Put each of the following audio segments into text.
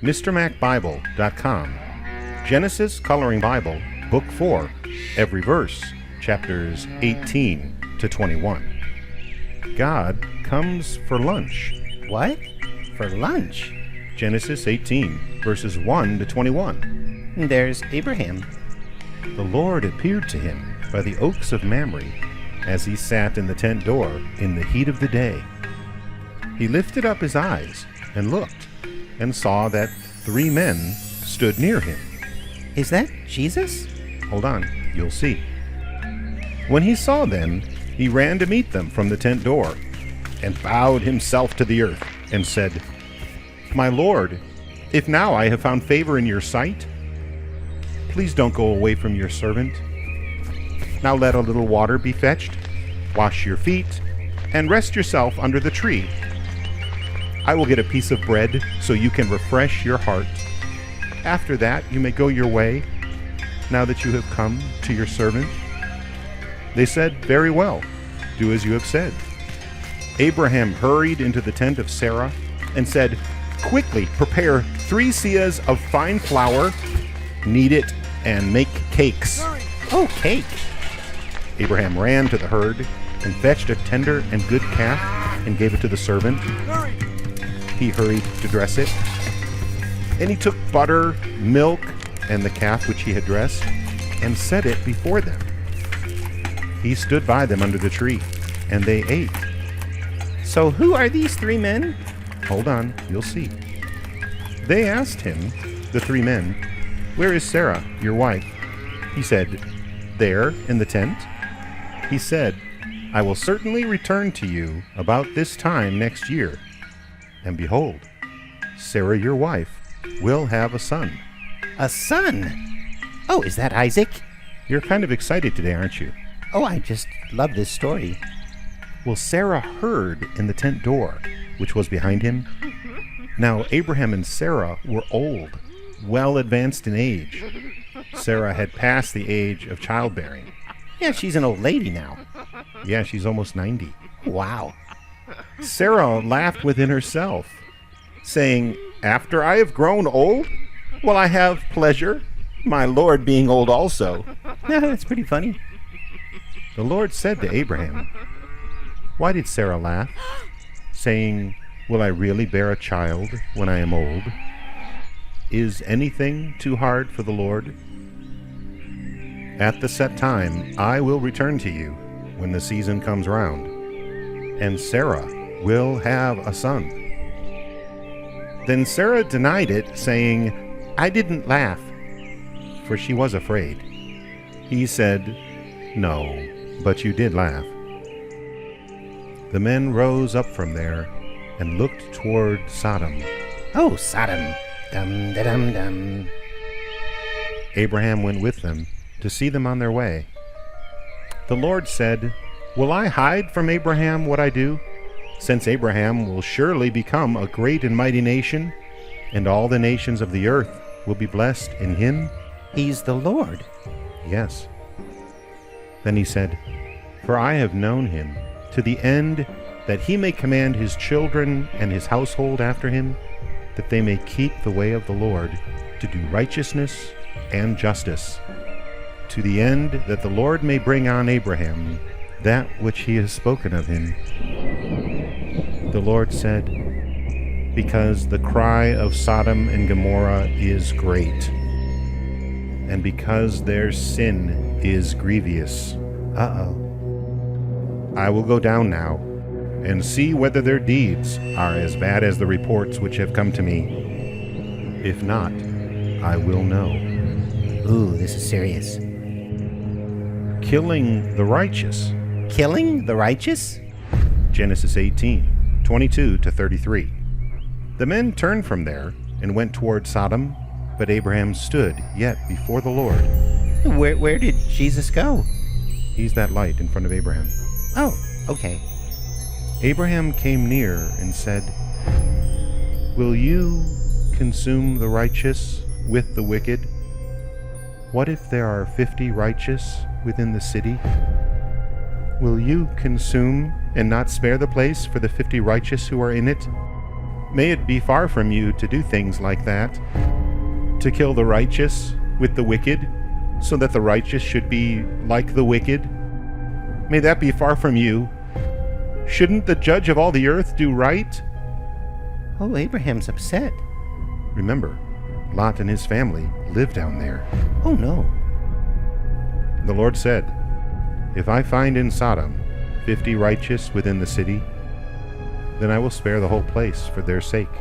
MrMacBible.com. Genesis Coloring Bible, Book 4, Every Verse, chapters 18 to 21. God comes for lunch. What? For lunch? Genesis 18, verses 1 to 21. There's Abraham. The Lord appeared to him by the oaks of Mamre, as he sat in the tent door in the heat of the day. He lifted up his eyes and looked, and saw that 3 men stood near him. Is that Jesus? Hold on, you'll see. When he saw them, he ran to meet them from the tent door, and bowed himself to the earth, and said, "My Lord, if now I have found favor in your sight, please don't go away from your servant. Now let a little water be fetched, wash your feet, and rest yourself under the tree. I will get a piece of bread so you can refresh your heart. After that you may go your way, now that you have come to your servant." They said, "Very well, do as you have said." Abraham hurried into the tent of Sarah and said, "Quickly prepare 3 seahs of fine flour, knead it, and make cakes." Oh, cake. Abraham ran to the herd and fetched a tender and good calf and gave it to the servant. He hurried to dress it. And he took butter, milk, and the calf which he had dressed, and set it before them. He stood by them under the tree, and they ate. So who are these 3 men? Hold on, you'll see. They asked him, the 3 men, "Where is Sarah, your wife?" He said, "There, in the tent." He said, "I will certainly return to you about this time next year. And behold, Sarah, your wife, will have a son." A son? Oh, is that Isaac? You're kind of excited today, aren't you? Oh, I just love this story. Well, Sarah heard in the tent door, which was behind him. Now Abraham and Sarah were old, well advanced in age. Sarah had passed the age of childbearing. Yeah, she's an old lady now. Yeah, she's almost 90. Wow. Sarah laughed within herself, saying, "After I have grown old, will I have pleasure, my Lord being old also?" Yeah, that's pretty funny. The Lord said to Abraham, "Why did Sarah laugh, saying, 'Will I really bear a child when I am old?' Is anything too hard for the Lord? At the set time I will return to you when the season comes round, and Sarah will have a son." Then Sarah denied it, saying, "I didn't laugh," for she was afraid. He said, "No, but you did laugh." The men rose up from there and looked toward Sodom. Oh, Sodom. Dum, da, dum, dum. Abraham went with them to see them on their way. The Lord said, "Will I hide from Abraham what I do? Since Abraham will surely become a great and mighty nation, and all the nations of the earth will be blessed in him." He's the Lord. Yes. Then he said, "For I have known him, to the end that he may command his children and his household after him, that they may keep the way of the Lord, to do righteousness and justice, to the end that the Lord may bring on Abraham that which he has spoken of him." The Lord said, "Because the cry of Sodom and Gomorrah is great, and because their sin is grievous, Uh-oh. I will go down now and see whether their deeds are as bad as the reports which have come to me. If not, I will know." Ooh, this is serious. Killing the righteous. Killing the righteous? Genesis 18, 22 to 33. The men turned from there and went toward Sodom, but Abraham stood yet before the Lord. Where did Jesus go? He's that light in front of Abraham. Oh, okay. Abraham came near and said, "Will you consume the righteous with the wicked? What if there are 50 righteous within the city? Will you consume and not spare the place for the 50 righteous who are in it? May it be far from you to do things like that, to kill the righteous with the wicked, so that the righteous should be like the wicked. May that be far from you. Shouldn't the judge of all the earth do right? Oh, Abraham's upset. Remember, Lot and his family live down there. Oh, no. The Lord said, "If I find in Sodom 50 righteous within the city, then I will spare the whole place for their sake."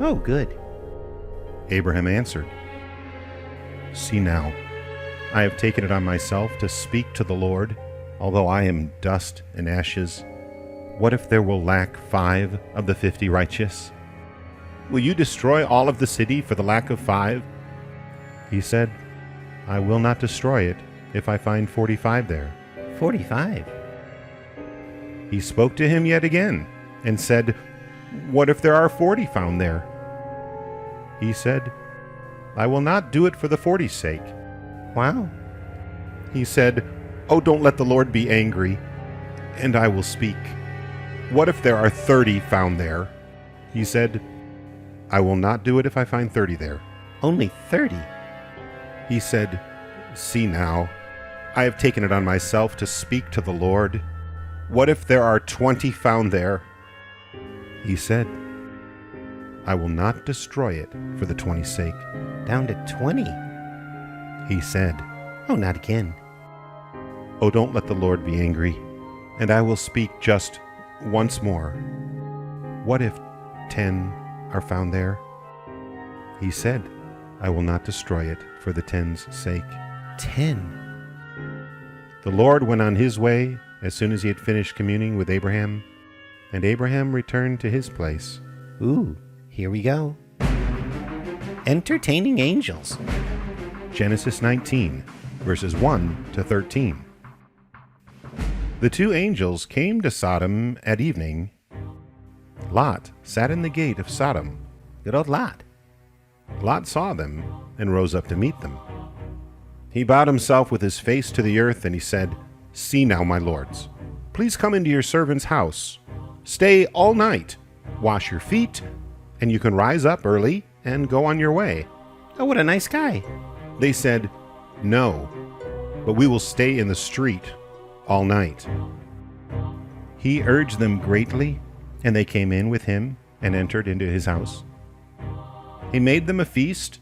Oh, good. Abraham answered, "See now, I have taken it on myself to speak to the Lord, although I am dust and ashes. What if there will lack 5 of the 50 righteous? Will you destroy all of the city for the lack of 5? He said, "I will not destroy it if I find 45 there." 45. He spoke to him yet again and said, "What if there are 40 found there?" He said, "I will not do it for the 40's sake." Wow. He said, "Oh, don't let the Lord be angry, and I will speak. What if there are 30 found there?" He said, "I will not do it if I find 30 there." Only 30. He said, "See now, I have taken it on myself to speak to the Lord. What if there are 20 found there?" He said, "I will not destroy it for the 20's sake." Down to 20. He said, Oh, not again. "Oh, don't let the Lord be angry, and I will speak just once more. What if 10 are found there?" He said, "I will not destroy it for the 10's sake." 10. The Lord went on his way as soon as he had finished communing with Abraham, and Abraham returned to his place. Ooh, here we go. Entertaining angels. Genesis 19, verses 1 to 13. The 2 angels came to Sodom at evening. Lot sat in the gate of Sodom. Good old Lot. Lot saw them and rose up to meet them. He bowed himself with his face to the earth, and he said, "See now, my lords, please come into your servant's house. Stay all night, wash your feet, and you can rise up early and go on your way." Oh, what a nice guy. They said, "No, but we will stay in the street all night." He urged them greatly, and they came in with him and entered into his house. He made them a feast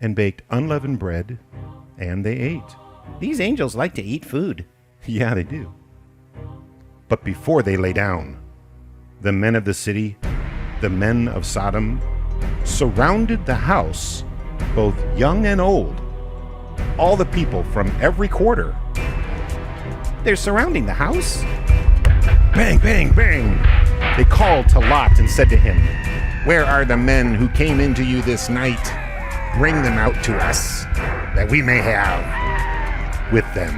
and baked unleavened bread, and they ate. These angels like to eat food. Yeah, they do. But before they lay down, the men of the city, the men of Sodom, surrounded the house, both young and old, all the people from every quarter. They're surrounding the house? Bang, bang, bang! They called to Lot and said to him, "Where are the men who came into you this night? Bring them out to us, that we may have with them."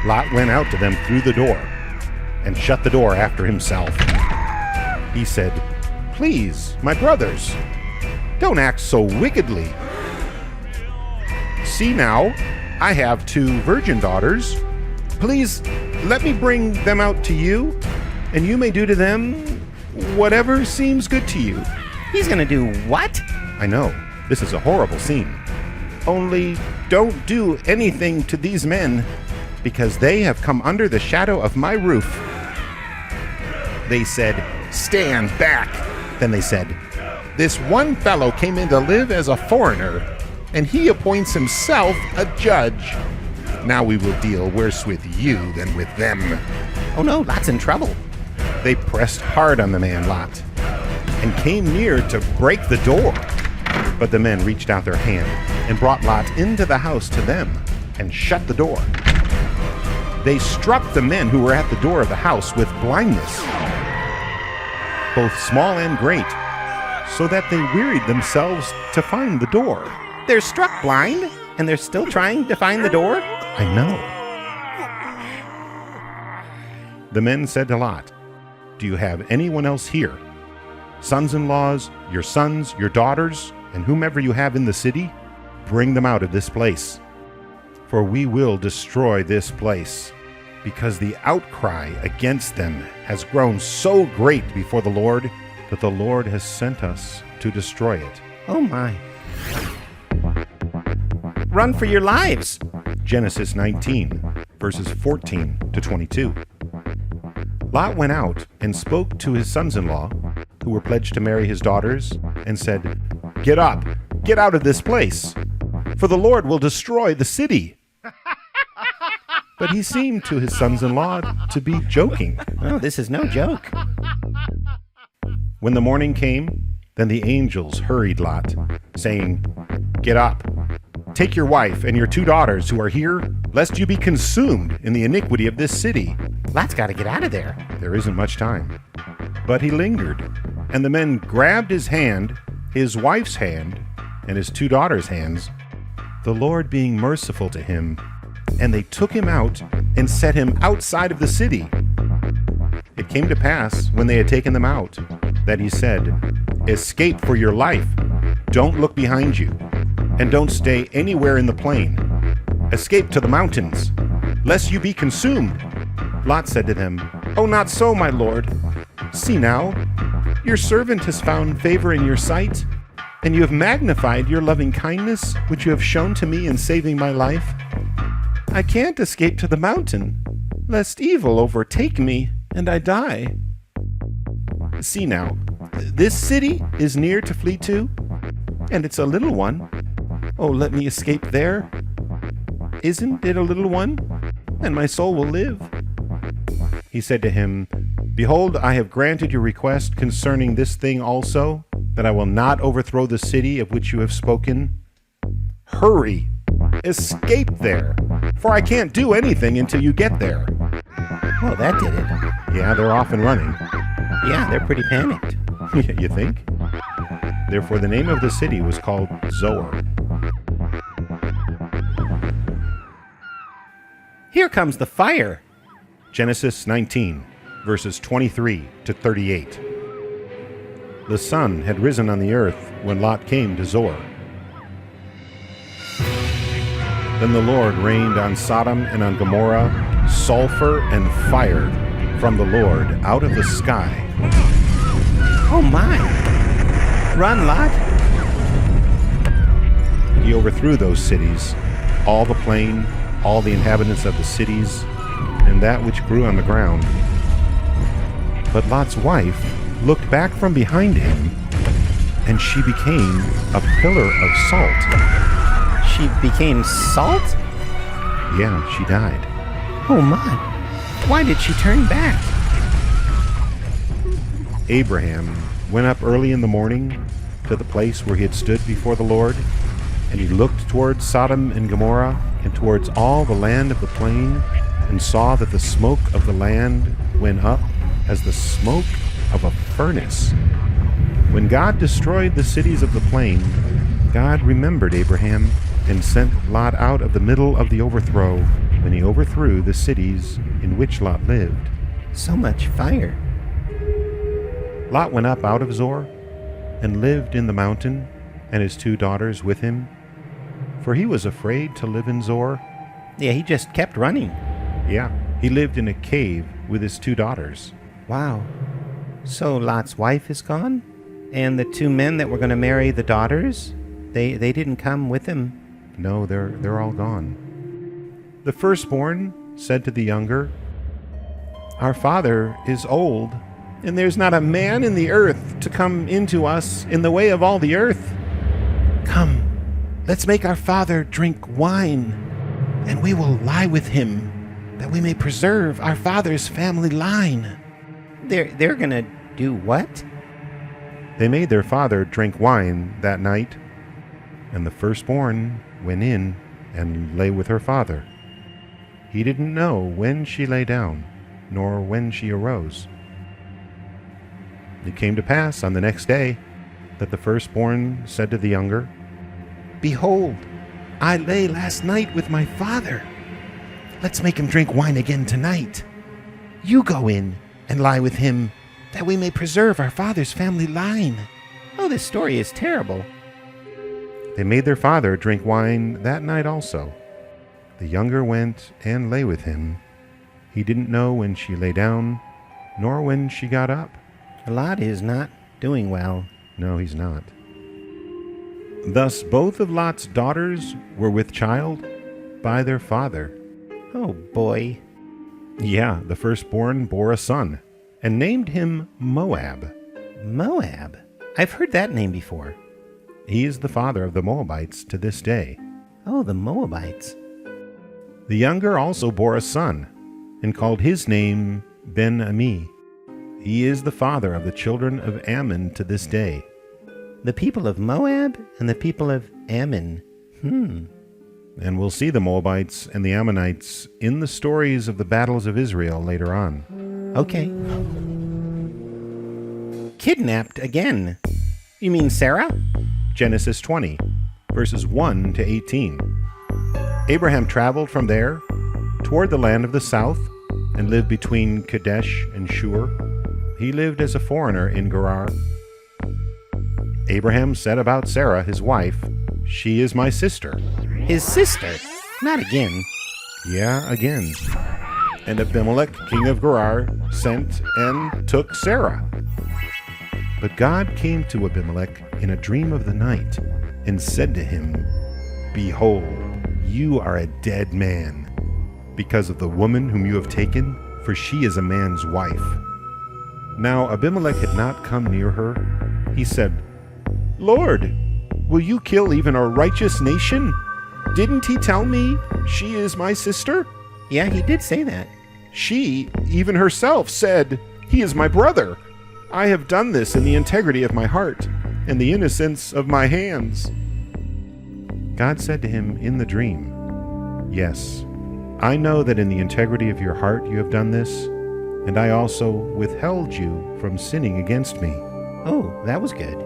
Lot went out to them through the door and shut the door after himself. He said, "Please, my brothers, don't act so wickedly. See now, I have 2 virgin daughters. Please let me bring them out to you, and you may do to them whatever seems good to you." He's gonna do what? I know, this is a horrible scene. Only don't do anything to these men, because they have come under the shadow of my roof. They said, "Stand back." Then they said, "This one fellow came in to live as a foreigner, and he appoints himself a judge. Now we will deal worse with you than with them." Oh no, Lot's in trouble. They pressed hard on the man Lot and came near to break the door. But the men reached out their hand and brought Lot into the house to them and shut the door. They struck the men who were at the door of the house with blindness, both small and great, so that they wearied themselves to find the door. They're struck blind, and they're still trying to find the door? I know. The men said to Lot, "Do you have anyone else here? Sons-in-laws, your sons, your daughters, and whomever you have in the city? Bring them out of this place. For we will destroy this place, because the outcry against them has grown so great before the Lord that the Lord has sent us to destroy it. Oh my. Run for your lives! Genesis 19, verses 14 to 22. Lot went out and spoke to his sons-in-law, who were pledged to marry his daughters, and said, "Get up, get out of this place, for the Lord will destroy the city." But he seemed to his sons-in-law to be joking. Oh, this is no joke. When the morning came, then the angels hurried Lot, saying, "Get up, take your wife and your 2 daughters who are here, lest you be consumed in the iniquity of this city." Lot's got to get out of there. There isn't much time. But he lingered, and the men grabbed his hand, his wife's hand, and his 2 daughters' hands, the Lord being merciful to him, and they took him out and set him outside of the city. It came to pass, when they had taken them out, that he said, "Escape for your life. Don't look behind you, and don't stay anywhere in the plain. Escape to the mountains, lest you be consumed." Lot said to them, "Oh, not so, my lord. See now, your servant has found favor in your sight, and you have magnified your loving kindness, which you have shown to me in saving my life. I can't escape to the mountain, lest evil overtake me and I die. See now, this city is near to flee to, and it's a little one. Oh, let me escape there. Isn't it a little one? And my soul will live." He said to him, "Behold, I have granted your request concerning this thing also, that I will not overthrow the city of which you have spoken. Hurry, escape there, for I can't do anything until you get there." Well, that did it. Yeah, they're off and running. Yeah, they're pretty panicked. You think? Therefore, the name of the city was called Zoar. Here comes the fire. Genesis 19, verses 23 to 38. The sun had risen on the earth when Lot came to Zoar. Then the Lord rained on Sodom and on Gomorrah sulfur and fire from the Lord out of the sky. Oh my. Run, Lot. He overthrew those cities, all the plain, all the inhabitants of the cities, and that which grew on the ground. But Lot's wife looked back from behind him, and she became a pillar of salt. She became salt? Yeah, she died. Oh my. Why did she turn back? Abraham went up early in the morning to the place where he had stood before the Lord, and he looked towards Sodom and Gomorrah and towards all the land of the plain, and saw that the smoke of the land went up as the smoke of a furnace. When God destroyed the cities of the plain, God remembered Abraham and sent Lot out of the middle of the overthrow when he overthrew the cities in which Lot lived. So much fire. Lot went up out of Zoar and lived in the mountain, and his 2 daughters with him, for he was afraid to live in Zoar. Yeah, he just kept running. Yeah, he lived in a cave with his 2 daughters. Wow. So Lot's wife is gone? And the 2 men that were going to marry the daughters, they didn't come with him? No, they're all gone. The firstborn said to the younger, "Our father is old, and there's not a man in the earth to come into us in the way of all the earth. Come, let's make our father drink wine, and we will lie with him, that we may preserve our father's family line." They're going to do what? They made their father drink wine that night, and the firstborn went in and lay with her father. He didn't know when she lay down, nor when she arose. It came to pass on the next day that the firstborn said to the younger, "Behold, I lay last night with my father. Let's make him drink wine again tonight. You go in and lie with him, that we may preserve our father's family line." Oh, this story is terrible. They made their father drink wine that night also. The younger went and lay with him. He didn't know when she lay down, nor when she got up. Lot is not doing well. No, he's not. Thus both of Lot's daughters were with child by their father. Oh, boy. Yeah, the firstborn bore a son, and named him Moab. Moab? I've heard that name before. He is the father of the Moabites to this day. Oh, the Moabites. The younger also bore a son, and called his name Ben-Ami. He is the father of the children of Ammon to this day. The people of Moab and the people of Ammon. And we'll see the Moabites and the Ammonites in the stories of the battles of Israel later on. Okay. Kidnapped again. You mean Sarah? Genesis 20, verses 1 to 18. Abraham traveled from there toward the land of the south and lived between Kadesh and Shur. He lived as a foreigner in Gerar. Abraham said about Sarah, his wife, "She is my sister." His sister? Not again. Yeah, again. And Abimelech, king of Gerar, sent and took Sarah. But God came to Abimelech in a dream of the night and said to him, "Behold, you are a dead man, because of the woman whom you have taken, for she is a man's wife." Now Abimelech had not come near her. He said, "Lord, will you kill even a righteous nation? Didn't he tell me she is my sister?" Yeah, he did say that. She, even herself, said, "He is my brother. I have done this in the integrity of my heart and the innocence of my hands." God said to him in the dream, "Yes, I know that in the integrity of your heart you have done this, and I also withheld you from sinning against me. Oh, that was good.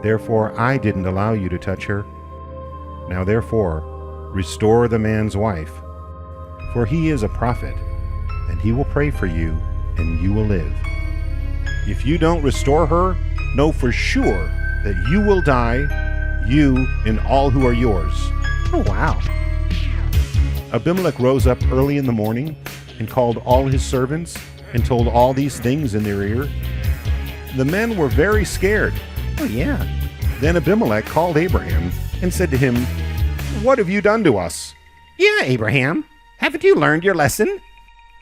Therefore I didn't allow you to touch her. Now therefore, restore the man's wife, for he is a prophet, and he will pray for you, and you will live. If you don't restore her, know for sure that you will die, you and all who are yours." Oh, wow. Abimelech rose up early in the morning and called all his servants and told all these things in their ear. The men were very scared. Oh, yeah. Then Abimelech called Abraham and said to him, "What have you done to us? Yeah, Abraham. Haven't you learned your lesson?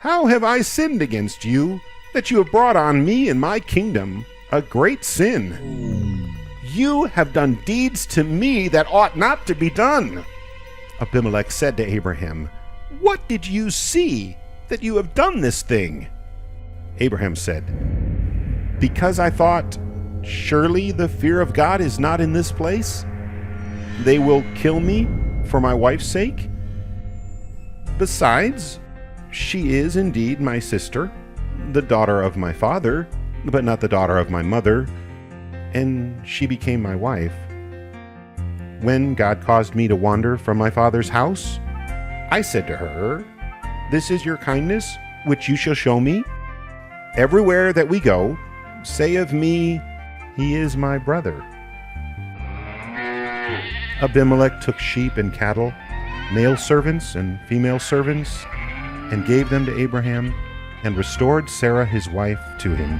How have I sinned against you, that you have brought on me and my kingdom a great sin? You have done deeds to me that ought not to be done." Abimelech said to Abraham, "What did you see that you have done this thing?" Abraham said, "Because I thought, surely the fear of God is not in this place. They will kill me for my wife's sake. Besides, she is indeed my sister, the daughter of my father, but not the daughter of my mother, and she became my wife. When God caused me to wander from my father's house, I said to her, 'This is your kindness, which you shall show me. Everywhere that we go, say of me, he is my brother.' Abimelech took sheep and cattle, male servants and female servants, and gave them to Abraham, and restored Sarah his wife to him.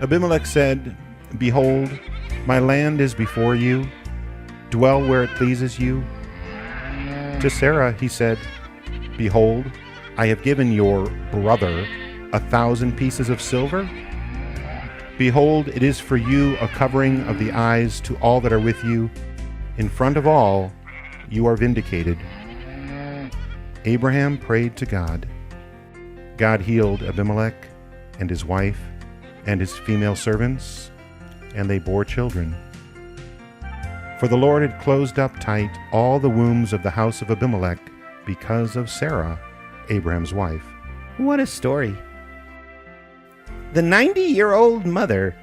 Abimelech said, 'Behold, my land is before you. Dwell where it pleases you.' To Sarah he said, 'Behold, I have given your brother 1,000 pieces of silver. Behold, it is for you a covering of the eyes to all that are with you. In front of all, you are vindicated.' Abraham prayed to God. God healed Abimelech and his wife and his female servants, and they bore children. For the Lord had closed up tight all the wombs of the house of Abimelech because of Sarah, Abraham's wife." What a story. The 90-year-old mother.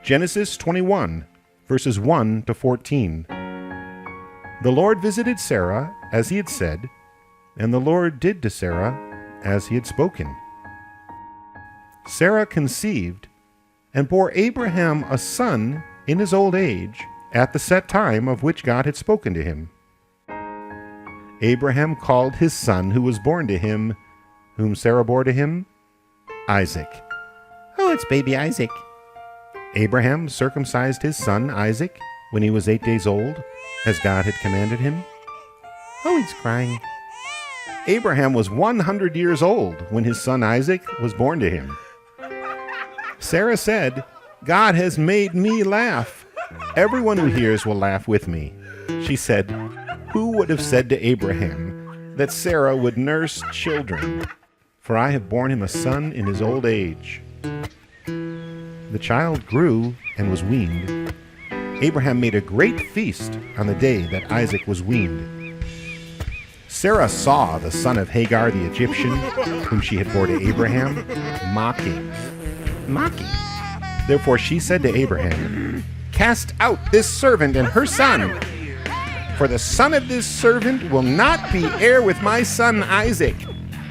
Genesis 21, verses 1 to 14. The Lord visited Sarah as he had said, and the Lord did to Sarah as he had spoken. Sarah conceived and bore Abraham a son in his old age, at the set time of which God had spoken to him. Abraham called his son who was born to him, whom Sarah bore to him, Isaac. Oh, it's baby Isaac. Abraham circumcised his son Isaac when he was 8 days old, as God had commanded him. Oh, he's crying. Abraham was 100 years old when his son Isaac was born to him. Sarah said, "God has made me laugh. Everyone who hears will laugh with me." She said, "Who would have said to Abraham that Sarah would nurse children? For I have borne him a son in his old age." The child grew and was weaned. Abraham made a great feast on the day that Isaac was weaned. Sarah saw the son of Hagar the Egyptian, whom she had bore to Abraham, mocking. Therefore she said to Abraham, "Cast out this servant and her son, for the son of this servant will not be heir with my son Isaac."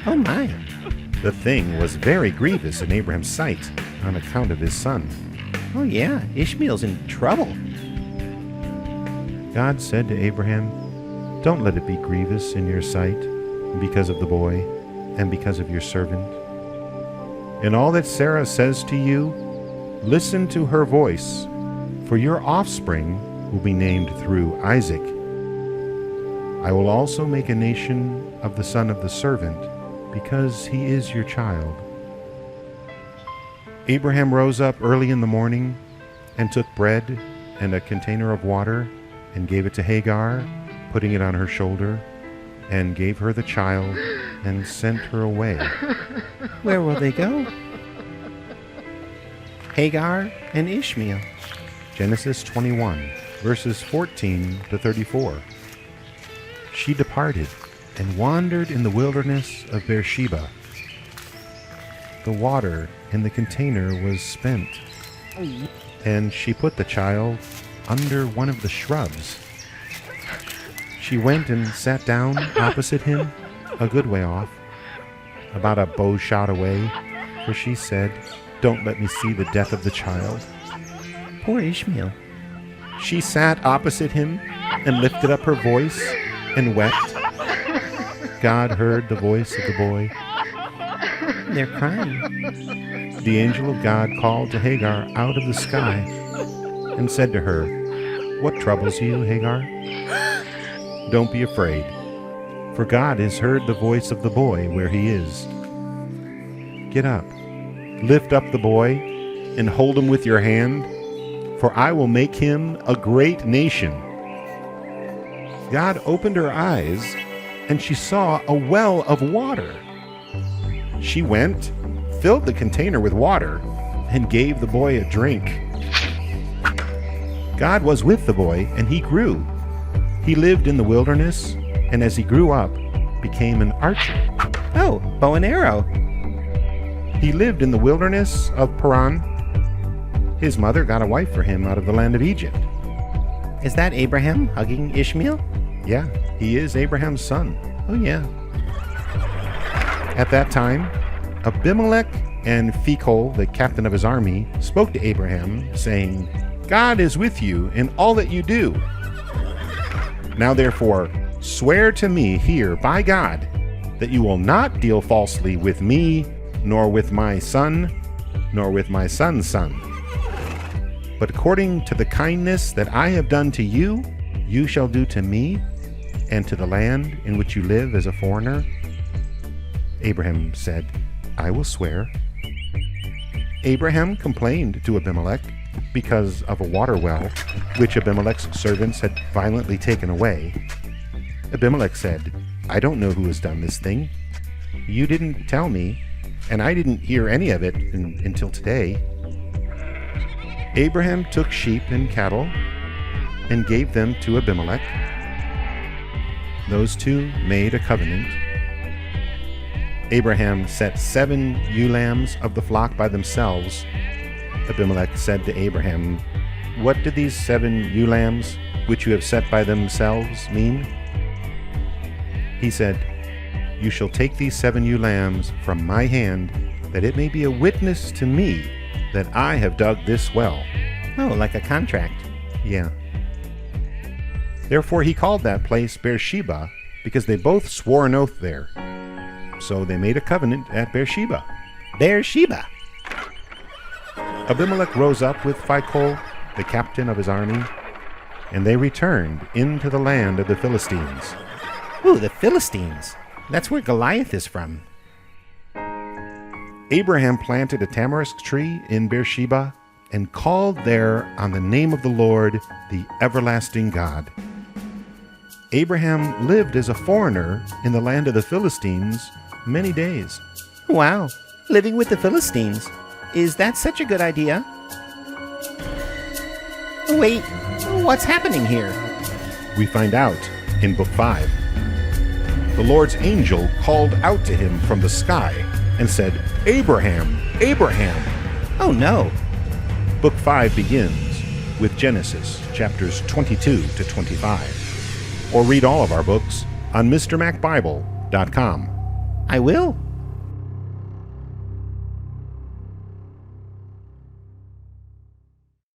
Oh, my. The thing was very grievous in Abraham's sight on account of his son. Oh, yeah, Ishmael's in trouble. God said to Abraham, "Don't let it be grievous in your sight because of the boy and because of your servant. In all that Sarah says to you, listen to her voice, for your offspring will be named through Isaac. I will also make a nation of the son of the servant, because he is your child." Abraham rose up early in the morning and took bread and a container of water and gave it to Hagar, putting it on her shoulder, and gave her the child and sent her away. Where will they go? Hagar and Ishmael. Genesis 21, verses 14 to 34. She departed and wandered in the wilderness of Beersheba. The water in the container was spent, and she put the child under one of the shrubs. She went and sat down opposite him, a good way off, about a bow shot away, for she said, "Don't let me see the death of the child." Poor Ishmael. She sat opposite him and lifted up her voice and wept. God heard the voice of the boy. They're crying. The angel of God called to Hagar out of the sky and said to her, "What troubles you, Hagar? Don't be afraid, for God has heard the voice of the boy where he is. Get up, lift up the boy, and hold him with your hand, for I will make him a great nation." God opened her eyes, and she saw a well of water. She went, filled the container with water, and gave the boy a drink. God was with the boy, and he grew. He lived in the wilderness, and as he grew up, became an archer. Oh, bow and arrow. He lived in the wilderness of Paran. His mother got a wife for him out of the land of Egypt. Is that Abraham hugging Ishmael? Yeah, he is Abraham's son. Oh, yeah. At that time, Abimelech and Phicol, the captain of his army, spoke to Abraham, saying, "God is with you in all that you do. Now therefore, swear to me here by God that you will not deal falsely with me, nor with my son, nor with my son's son. But according to the kindness that I have done to you, you shall do to me and to the land in which you live as a foreigner." Abraham said, "I will swear." Abraham complained to Abimelech because of a water well, which Abimelech's servants had violently taken away. Abimelech said, "I don't know who has done this thing. You didn't tell me, and I didn't hear any of it until today." Abraham took sheep and cattle and gave them to Abimelech. Those two made a covenant. Abraham set 7 ewe lambs of the flock by themselves. Abimelech said to Abraham, "What do these 7 ewe lambs, which you have set by themselves, mean?" He said, "You shall take these 7 ewe lambs from my hand, that it may be a witness to me that I have dug this well." Oh, like a contract. Yeah. Therefore he called that place Beersheba, because they both swore an oath there. So they made a covenant at Beersheba. Beersheba. Abimelech rose up with Phicol, the captain of his army, and they returned into the land of the Philistines. Ooh, the Philistines. That's where Goliath is from. Abraham planted a tamarisk tree in Beersheba and called there on the name of the Lord, the everlasting God. Abraham lived as a foreigner in the land of the Philistines many days. Wow, living with the Philistines. Is that such a good idea? Wait, what's happening here? We find out in Book 5. The Lord's angel called out to him from the sky and said, "Abraham, Abraham!" Oh no. Book 5 begins with Genesis chapters 22 to 25. Or read all of our books on MrMacBible.com. I will.